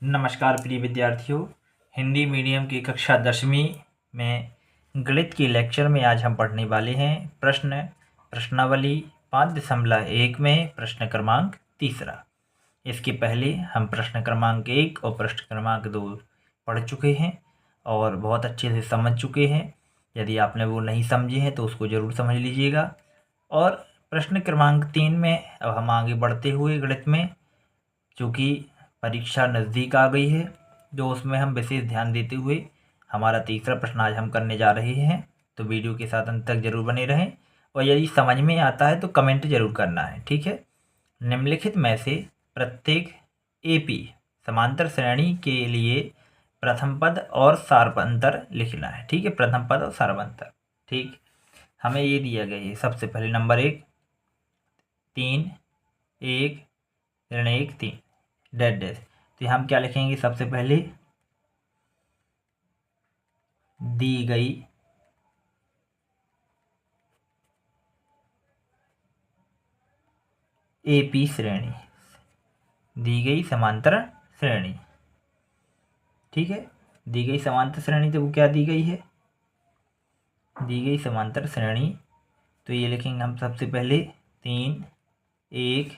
नमस्कार प्रिय विद्यार्थियों। हिंदी मीडियम की कक्षा 10वीं में गणित के लेक्चर में आज हम पढ़ने वाले हैं प्रश्नावली 5.1 में प्रश्न क्रमांक 3। इसके पहले हम प्रश्न क्रमांक 1 और प्रश्न क्रमांक 2 पढ़ चुके हैं और बहुत अच्छे से समझ चुके हैं। यदि आपने वो नहीं समझे हैं तो उसको ज़रूर समझ लीजिएगा। और प्रश्न क्रमांक 3 में अब हम आगे बढ़ते हुए गणित में, चूँकि परीक्षा नज़दीक आ गई है, जो उसमें हम विशेष ध्यान देते हुए हमारा तीसरा प्रश्न आज हम करने जा रहे हैं। तो वीडियो के साथ अंत तक जरूर बने रहें और यदि समझ में आता है तो कमेंट जरूर करना है, ठीक है। निम्नलिखित में से प्रत्येक एपी समांतर श्रेणी के लिए प्रथम पद और सार्वंतर लिखना है, ठीक है। प्रथम पद और सार्वंतर, ठीक। हमें ये दिया गया है। सबसे पहले नंबर 1 3 1 ऋण 1 3 डैश डैश। तो हम क्या लिखेंगे? सबसे पहले दी गई एपी श्रेणी, दी गई समांतर श्रेणी, ठीक है। दी गई समांतर श्रेणी, तो वो क्या दी गई है? दी गई समांतर श्रेणी। तो ये लिखेंगे हम सबसे पहले 3 1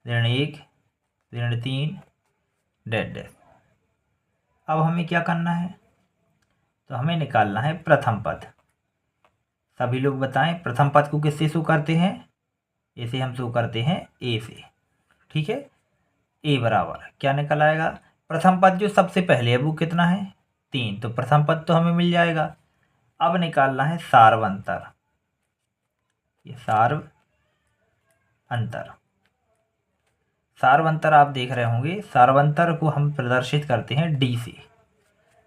ऋण 1 ऋण 3 डैश डैश। अब हमें क्या करना है? तो हमें निकालना है प्रथम पद। सभी लोग बताएं, प्रथम पद को किससे शो करते हैं? इसे हम शो करते हैं ए से, ठीक है। ए बराबर क्या निकल आएगा? प्रथम पद जो सबसे पहले है वो कितना है? 3। तो प्रथम पद तो हमें मिल जाएगा। अब निकालना है सार्वंतर। ये सार्वंतर आप देख रहे होंगे। सार्वंतर को हम प्रदर्शित करते हैं डी से।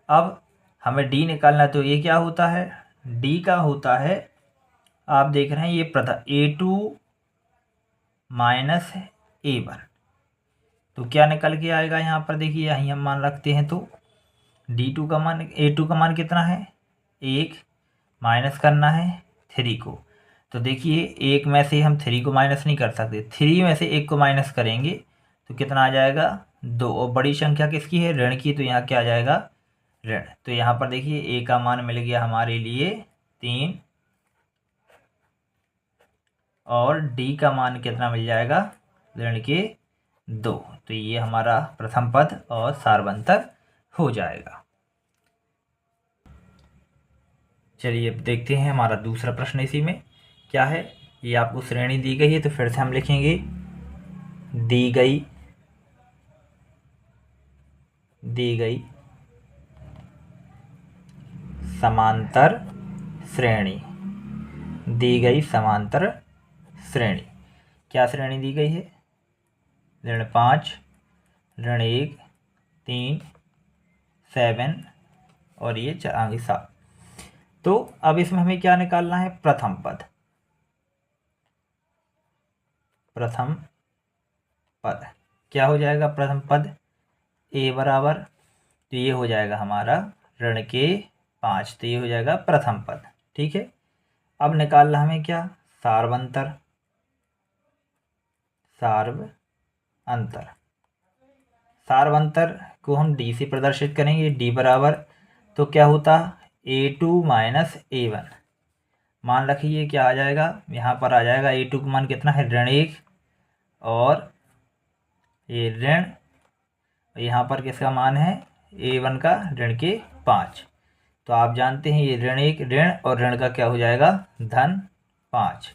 अब हमें डी निकालना है, तो ये क्या होता है? डी का होता है, आप देख रहे हैं ये प्रथम A2 माइनस A1। तो क्या निकल के आएगा यहाँ पर? देखिए यहीं हम मान रखते हैं तो D2 का मान, A2 का मान कितना है? 1 माइनस करना है 3 को। तो देखिए 1 में से हम 3 को माइनस नहीं कर सकते, 3 में से 1 को माइनस करेंगे तो कितना आ जाएगा? 2। और बड़ी संख्या किसकी है? ऋण की। तो यहाँ क्या आ जाएगा? ऋण। तो यहाँ पर देखिए ए का मान मिल गया हमारे लिए 3 और डी का मान कितना मिल जाएगा? ऋण के 2। तो ये हमारा प्रथम पद और सार्वंतर हो जाएगा। चलिए अब देखते हैं हमारा दूसरा प्रश्न। इसी में क्या है? ये आपको श्रेणी दी गई है, तो फिर से हम लिखेंगे दी गई समांतर श्रेणी। दी गई समांतर श्रेणी। क्या श्रेणी दी गई है? ऋण 5 ऋण 1 3 7 और ये आगे 7। तो अब इसमें हमें क्या निकालना है? प्रथम पद। प्रथम पद क्या हो जाएगा? प्रथम पद ए बराबर, तो ये हो जाएगा हमारा ऋण के 5। तो ये हो जाएगा प्रथम पद, ठीक है। अब निकालना हमें क्या? सार्वंतर। सार्वंतर को हम डी से प्रदर्शित करेंगे। डी बराबर, तो क्या होता? A2 minus A1। मान रखिए क्या आ जाएगा? यहाँ पर आ जाएगा A2 का मान कितना है? ऋण 1 और ये ऋण, यहाँ पर किसका मान है? A1 का ऋण के 5। तो आप जानते हैं ये ऋण 1 ऋण और ऋण का क्या हो जाएगा? धन 5।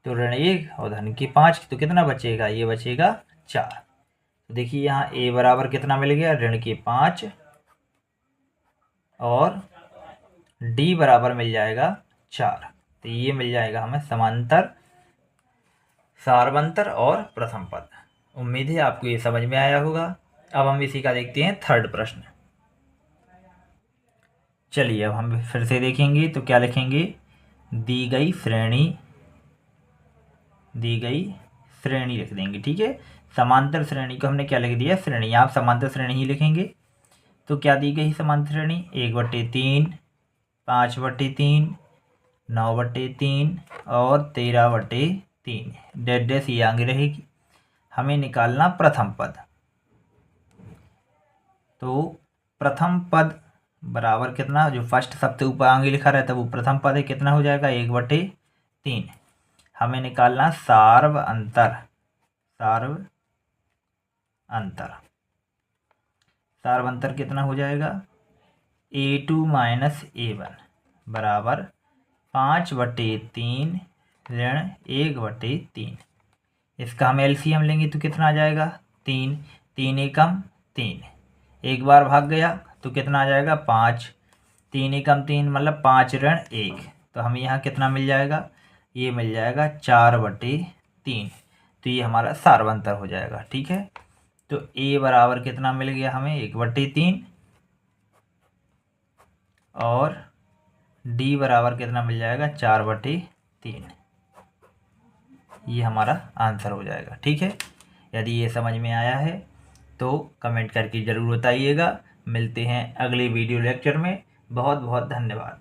तो ऋण 1 और धन की 5, तो कितना बचेगा? ये बचेगा 4। तो देखिए यहाँ ए बराबर कितना मिल गया? ऋण के 5 और डी बराबर मिल जाएगा 4। तो ये मिल जाएगा हमें समांतर, सार्वंतर और प्रथम पद। उम्मीद है आपको ये समझ में आया होगा। अब हम इसी का देखते हैं थर्ड प्रश्न। चलिए अब हम फिर से देखेंगे तो क्या लिखेंगे? दी गई श्रेणी लिख देंगे, ठीक है। समांतर श्रेणी को हमने क्या लिख दिया? श्रेणी। आप समांतर श्रेणी ही लिखेंगे। तो क्या दी गई समांतर श्रेणी? 1/3 5/3 9/3 और 13/3 डैश डैश ये आगे रहेगी। हमें निकालना प्रथम पद। तो प्रथम पद बराबर कितना, जो फर्स्ट सबसे ऊपर आगे लिखा रहता है वो प्रथम पद है, कितना हो जाएगा 1/3। हमें निकालना सार्व अंतर। सार्व अंतर कितना हो जाएगा, A2 माइनस A1 बराबर 5/3 ऋण 1/3। इसका हम एलसीएम लेंगे तो कितना आ जाएगा 3, 3 एकम 3, एक बार भाग गया तो कितना आ जाएगा 5, 3 एकम 3 मतलब 5 ऋण 1, तो हमें यहाँ कितना मिल जाएगा, ये मिल जाएगा 4/3। तो ये हमारा सार्वंतर हो जाएगा। ठीक है, तो A बराबर कितना मिल गया हमें 1/3 और D बराबर कितना मिल जाएगा 4/3। ये हमारा आंसर हो जाएगा। ठीक है, यदि ये समझ में आया है तो कमेंट करके ज़रूर बताइएगा। मिलते हैं अगले वीडियो लेक्चर में। बहुत बहुत धन्यवाद।